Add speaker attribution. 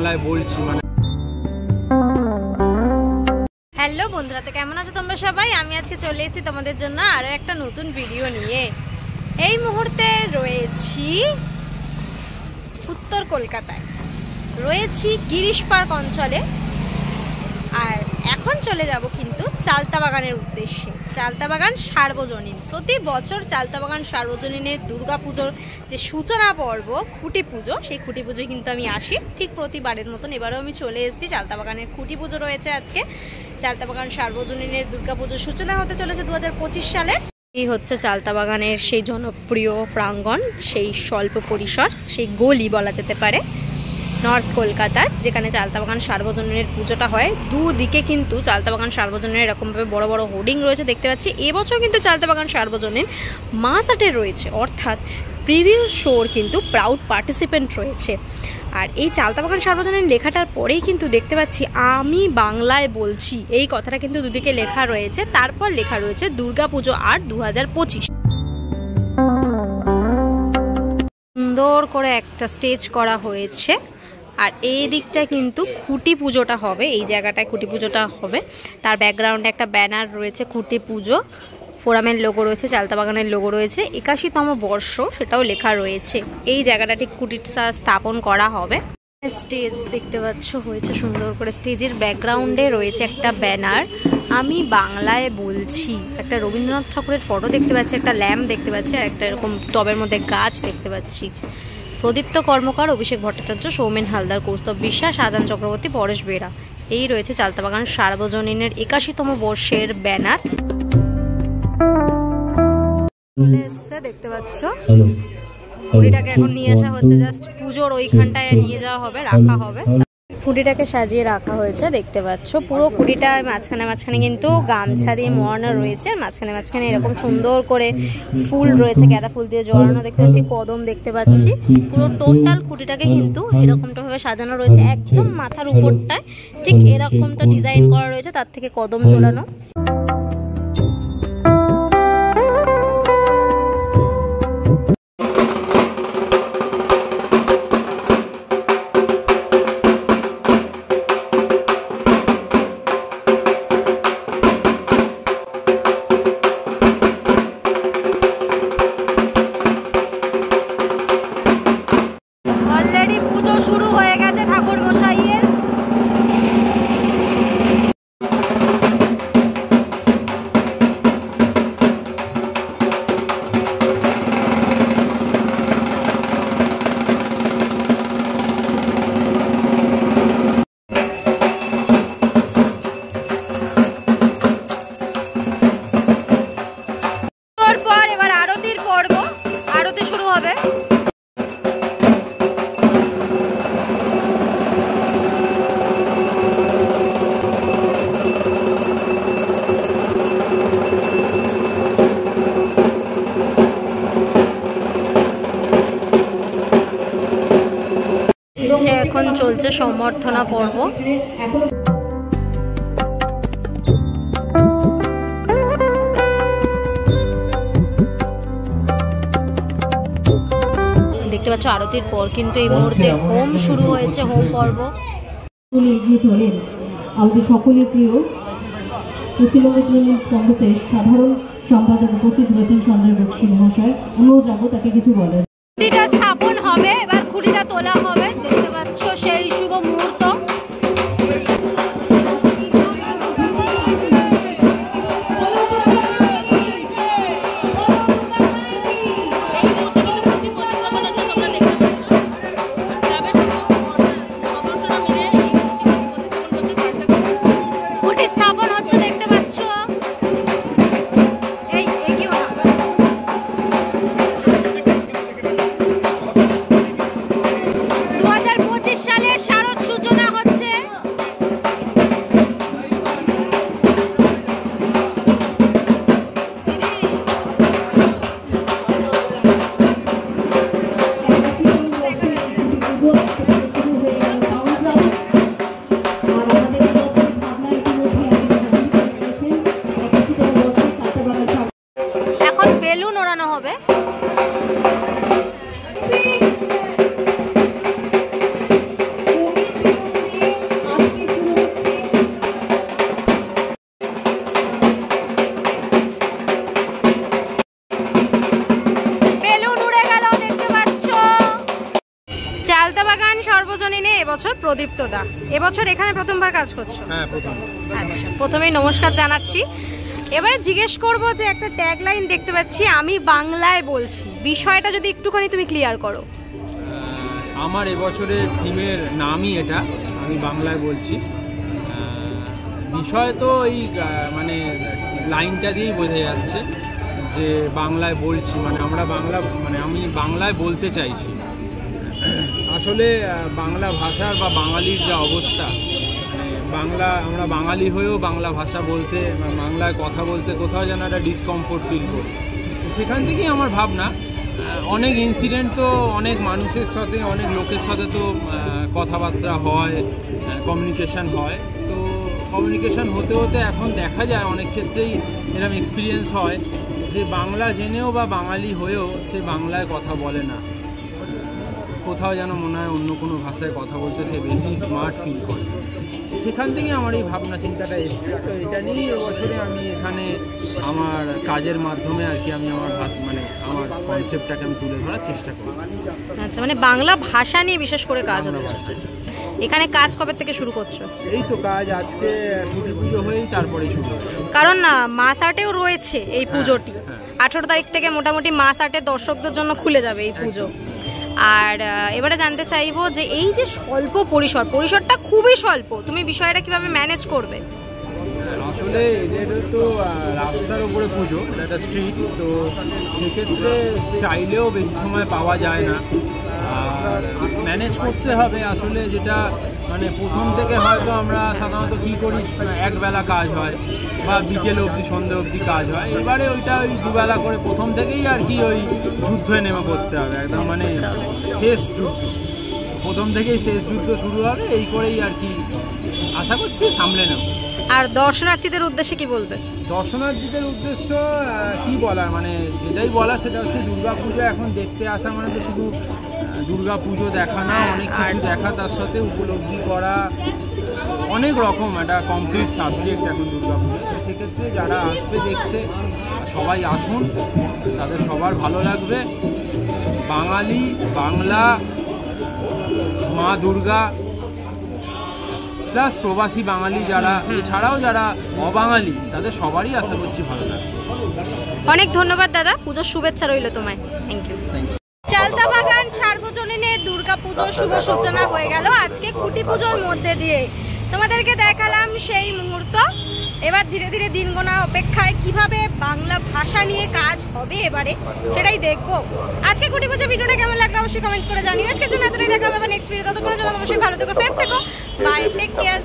Speaker 1: বাংলায় বলছি মানে।
Speaker 2: হ্যালো বন্ধুরা, তো কেমন আছো তোমরা সবাই? আমি আজকে চলে এসেছি তোমাদের জন্য আরও একটা নতুন ভিডিও নিয়ে। এই মুহূর্তে রয়েছি উত্তর কলকাতায়, রয়েছি গিরিশ পার্ক অঞ্চলে। আর এখন চলে যাব কিন্তু চালতা বাগানের উদ্দেশ্যে। চালতা বাগান সার্বজনীন, প্রতি বছর চালতা বাগান সার্বজনীনের দুর্গা পুজোর যে সূচনা পর্ব খুঁটি পুজো, সেই খুঁটি পুজোয় কিন্তু আমি আসি ঠিক প্রতিবারের মতন। এবারেও আমি চলে এসেছি। চালতা বাগানের খুঁটি পুজো রয়েছে আজকে। চালতা বাগান সার্বজনীনের দুর্গা পুজোর সূচনা হতে চলেছে 2025 সালে। এই হচ্ছে চালতা বাগানের সেই জনপ্রিয় প্রাঙ্গণ, সেই স্বল্প পরিসর, সেই গলি বলা যেতে পারে নর্থ কলকাতার, যেখানে চালতা বাগান সার্বজনীনের পুজোটা হয়। দুদিকে কিন্তু চালতা বাগান সার্বজনীনের এরকমভাবে বড় বড় হোর্ডিং রয়েছে দেখতে পাচ্ছি। এবছর কিন্তু চালতা বাগান সার্বজনীন মাসাটে রয়েছে, অর্থাৎ প্রিভিয়াস শোর কিন্তু প্রাউড পার্টিসিপেন্ট রয়েছে। আর এই চালতা বাগান সার্বজনীন লেখাটার পরেই কিন্তু দেখতে পাচ্ছি আমি বাংলায় বলছি, এই কথাটা কিন্তু দুদিকে লেখা রয়েছে। তারপর লেখা রয়েছে দুর্গা পুজো আর 2025। সুন্দর করে একটা স্টেজ করা হয়েছে। আর এই দিকটা কিন্তু খুঁটি পুজোটা হবে, এই জায়গাটায় খুঁটি পুজোটা হবে। তার ব্যাকগ্রাউন্ডে একটা ব্যানার রয়েছে, খুঁটি পুজো ফোরামের লোগো রয়েছে, চালতা বাগানের লোগো রয়েছে, 81তম বর্ষ সেটাও লেখা রয়েছে। এই জায়গাটা ঠিক খুঁটিটা স্থাপন করা হবে। স্টেজ দেখতে পাচ্ছ হয়েছে সুন্দর করে। স্টেজের ব্যাকগ্রাউন্ডে রয়েছে একটা ব্যানার আমি বাংলায় বলছি। একটা রবীন্দ্রনাথ ঠাকুরের ফটো দেখতে পাচ্ছি, একটা ল্যাম্প দেখতে পাচ্ছি, আর একটা এরকম টবের মধ্যে গাছ দেখতে পাচ্ছি। প্রদীপ্ত কর্মকার, অভিষেক ভট্টাচার্য, সৌমেন হালদার, কৌস্তব বিশ্বাস, আজান চক্রবর্তী, পরেশ বেরা। এই রয়েছে চালতা বাগান সার্বজনীনের 81তম বর্ষের ব্যানার। চলে এসছে দেখতে পাচ্ছ। খুঁটিটাকে এখন নিয়ে আসা হচ্ছে, জাস্ট পুজোর ওইখানটায় নিয়ে যাওয়া হবে, রাখা হবে। খুঁটিটাকে সাজিয়ে রাখা হয়েছে দেখতে পাচ্ছ। পুরো খুঁটিটার মাঝখানে মাঝখানে কিন্তু গামছা দিয়ে মোড়ানো রয়েছে। মাঝখানে মাঝখানে এরকম সুন্দর করে ফুল রয়েছে, গাঁদা ফুল দিয়ে জড়ানো দেখতে পাচ্ছি, কদম দেখতে পাচ্ছি। পুরো টোটাল খুঁটিটাকে কিন্তু এরকমটা ভাবে সাজানো রয়েছে। একদম মাথার উপরটায় ঠিক এরকমটা ডিজাইন করা রয়েছে, তার থেকে কদম ঝোলানো। শুরু হয়ে গেছে ঠাকুর মশাইয়ের। পর এবার আরতির পর্ব, আরতি শুরু হবে। এখন চলছে সম্বর্ধনা পর্ব। দেখতে পাচ্ছ আরতির পর কিন্তু এই মুহূর্তে হোম শুরু হয়েছে, হোম পর্ব।
Speaker 3: এগিয়ে চলেন আমাদের সকলের প্রিয় পশ্চিমবঙ্গ তৃণমূল কংগ্রেসের সাধারণ সম্পাদক উপস্থিত রয়েছেন সঞ্জয় বক্সী মহাশয়। অনুরোধ রাখবো তাকে কিছু বলেন।
Speaker 2: খুঁটিটা স্থাপন হবে, এবার খুঁটিটা তোলা হবে। দেখতে পাচ্ছ সেই শুভ মুহূর্ত। খুঁটি স্থাপন হচ্ছে দেখতে পাচ্ছ। এই এগিয়ে না। 2025 সালে শারদ বছর প্রদীপ্ত দা। এবছর এখানে প্রথমবার কাজ করছো?
Speaker 1: হ্যাঁ, প্রথম।
Speaker 2: আচ্ছা, প্রথমেই নমস্কার জানাচ্ছি। এবারে জিজ্ঞেস করব যে একটা ট্যাগলাইন দেখতে পাচ্ছি, আমি বাংলায় বলছি, বিষয়টা যদি একটুখানি তুমি ক্লিয়ার করো।
Speaker 1: আমার এবছরের থিমের নামই এটা, আমি বাংলায় বলছি। বিষয় তো এই মানে লাইনটা দিয়েই বোঝা যাচ্ছে যে বাংলায় বলছি, মানে আমরা বাংলা, মানে আমি বাংলায় বলতে চাইছি। আসলে বাংলা ভাষার বা বাঙালির যা অবস্থা, বাংলা, আমরা বাঙালি হয়েও বাংলা ভাষা বলতে, বাংলায় কথা বলতে কোথাও যেন একটা ডিসকমফোর্ট ফিল করি। তো সেখান থেকেই আমার ভাবনা। অনেক ইনসিডেন্ট তো অনেক মানুষের সাথে, অনেক লোকের সাথে তো কথাবার্তা হয়, কমিউনিকেশান হয়। তো কমিউনিকেশান হতে হতে এখন দেখা যায় অনেক ক্ষেত্রেই এরকম এক্সপিরিয়েন্স হয় যে বাংলা জেনেও বা বাঙালি হয়েও সে বাংলায় কথা বলে না, কোথাও যেন মনে হয় অন্য কোনো ভাষায় কথা বলতে সে বেশি স্মার্ট ফিল করে। সেখান থেকে আমার এই ভাবনা চিন্তাটা এসেছে। তো এটা নিয়েই এবছরে আমি এখানে আমার কাজের মাধ্যমে আর কি আমি আমার মানে আমার কনসেপ্টটাকে আমি তুলে ধরার চেষ্টা করি।
Speaker 2: আচ্ছা, মানে বাংলা ভাষা নিয়ে বিশেষ করে কাজ হতে চলেছে। এখানে কাজ কবে থেকে শুরু করছো?
Speaker 1: এই তো কাজ আজকে খুঁটি পুজো হয়েই তারপরেই শুরু হবে।
Speaker 2: কারণ না, মাস আর্টেও রয়েছে এই পুজোটি। 18 তারিখ থেকে মোটামুটি মাস আর্টের দর্শকদের জন্য খুলে যাবে এই পুজো। আর এবারে জানতে চাইবো যে এই যে স্বল্প পরিসরটা খুবই স্বল্প, তুমি বিষয়টা কিভাবে ম্যানেজ করবে?
Speaker 1: আসলে এদের তো রাস্তার উপরে পুজো, এটা একটা স্ট্রিট, তো সেক্ষেত্রে চাইলেও বেশি সময় পাওয়া যায় না, আর ম্যানেজ করতে হবে। আসলে যেটা মানে প্রথম থেকে হয়তো আমরা সাধারণত কী করি, একবেলা কাজ হয় বা বিকেল অবধি, সন্ধ্যে অবধি কাজ হয়। এবারে ওইটা ওই দুবেলা করে প্রথম থেকেই আর কি ওই যুদ্ধে নেমে করতে হবে, একদম মানে শেষ যুদ্ধ, প্রথম থেকেই শেষ যুদ্ধ শুরু হবে। এই করেই আর কি আশা করছি সামলে নেব।
Speaker 2: আর দর্শনার্থীদের উদ্দেশ্যে কি বলবে?
Speaker 1: দর্শনার্থীদের উদ্দেশ্য কি বলার, মানে যেটাই বলা সেটা হচ্ছে দুর্গা পুজো এখন দেখতে আসা মানে তো শুধু দুর্গা পুজো দেখা না, অনেক কিছু দেখা, তার সাথে উপলব্ধি করা, অনেক রকম একটা কমপ্লিট সাবজেক্ট এখন দুর্গা পুজো। তো সেক্ষেত্রে যারা আসবে দেখতে, সবাই আসুন, তাদের সবার ভালো লাগবে। বাঙালি, বাংলা, মা দুর্গা প্লাস প্রবাসী বাঙালি যারা, এছাড়াও যারা অবাঙালি, তাদের সবারই আশা করছি ভালো লাগবে।
Speaker 2: অনেক ধন্যবাদ দাদা, পুজোর শুভেচ্ছা রইল তোমায়। Thank you. চালতাবাগান সার্বজনীনে দুর্গা পুজোর শুভ সূচনা হয়ে গেল আজকে খুঁটি পুজোর মধ্যে দিয়ে। তোমাদেরকে দেখালাম সেই মুহূর্ত। এবার ধীরে ধীরে দিন গোনা অপেক্ষায়, কিভাবে বাংলা ভাষা নিয়ে কাজ হবে এবারে সেটাই দেখবো। আজকে খুঁটি পুজো ভিডিওটা কেমন লাগলো অবশ্যই কমেন্ট করে জানিও। আজকের জন্য এতটাই, দেখা হবে নেক্সট ভিডিও। ততক্ষণের জন্য অবশ্যই ভালো থেকো, সেফ থেকো, বাই, টেক কেয়ার।